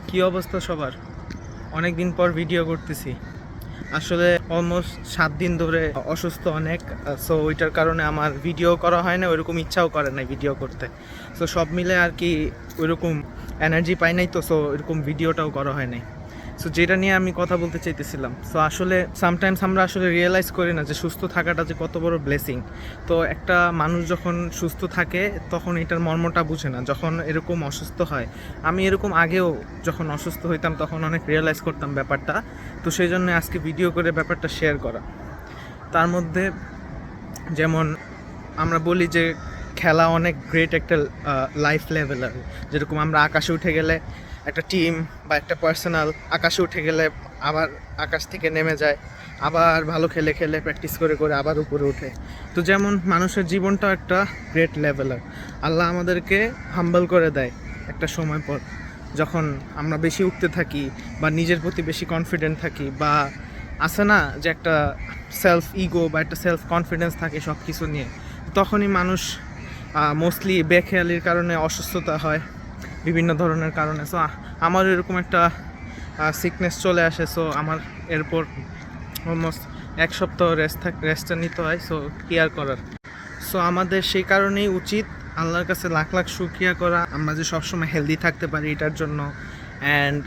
কি অবস্থা সবার? অনেক দিন পর ভিডিও করতেছি। আসলে অলমোস্ট 7 দিন ধরে অসুস্থ অনেক। সো ওইটার কারণে আমার ভিডিও করা হয় না, ওইরকম ইচ্ছাও করে না ভিডিও করতে। সো সব মিলে আর কি ওইরকম এনার্জি পাই নাই, তো সো এরকম ভিডিওটাও করা হয় নাই। সো যেটা নিয়ে আমি কথা বলতে চাইতেছিলাম, সো আসলে সামটাইমস আমরা আসলে রিয়েলাইজ করি না যে সুস্থ থাকাটা যে কত বড় ব্লেসিং। তো একটা মানুষ যখন সুস্থ থাকে তখন এটার মর্মটা বুঝে না, যখন এরকম অসুস্থ হয়। আমি এরকম আগেও যখন অসুস্থ হইতাম তখন অনেক রিয়েলাইজ করতাম ব্যাপারটা। তো সেই জন্য আজকে ভিডিও করে ব্যাপারটা শেয়ার করা। তার মধ্যে যেমন আমরা বলি যে খেলা অনেক গ্রেট একটা লাইফ লেভেলার। যেরকম আমরা আকাশে উঠে গেলে একটা টিম বা একটা পার্সোনাল আকাশে উঠে গেলে আবার আকাশ থেকে নেমে যায়, আবার ভালো খেলে খেলে প্র্যাকটিস করে করে আবার উপরে ওঠে। তো যেমন মানুষের জীবনটাও একটা গ্রেট লেভেলার। আল্লাহ আমাদেরকে হাম্বল করে দেয় একটা সময় পর, যখন আমরা বেশি উঠতে থাকি বা নিজের প্রতি বেশি কনফিডেন্ট থাকি, বা আছে না যে একটা সেলফ ইগো বা একটা সেলফ কনফিডেন্স থাকে সব কিছু নিয়ে, তখনই মানুষ মোস্টলি বেখেয়ালির কারণে অসুস্থতা হয় বিভিন্ন ধরনের কারণে। সো আমার এরকম একটা সিকনেস চলে আসে। সো আমার এরপর অলমোস্ট 1 সপ্তাহ রেস্টটা নিতে হয়। সো কি আর করার। সো আমাদের সেই কারণেই উচিত আল্লাহর কাছে লাখ লাখ শুকরিয়া করা, আমরা যে সবসময় হেলদি থাকতে পারি এটার জন্য, অ্যান্ড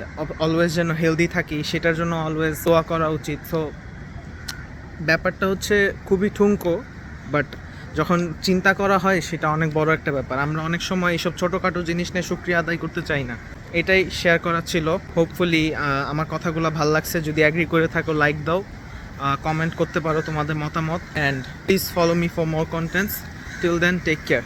অলওয়েজ যেন হেলদি থাকি সেটার জন্য অলওয়েজ দোয়া করা উচিত। সো ব্যাপারটা হচ্ছে খুবই ঠুনকো, বাট যখন চিন্তা করা হয় সেটা অনেক বড় একটা ব্যাপার। আমরা অনেক সময় এইসব ছোটোখাটো জিনিস নিয়ে শুকরিয়া আদায় করতে চাই না। এটাই শেয়ার করা ছিল। হোপফুলি আমার কথাগুলো ভালো লাগছে। যদি অ্যাগ্রি করে থাকো লাইক দাও, কমেন্ট করতে পারো তোমাদের মতামত, and please follow me for more contents. Till then, take care.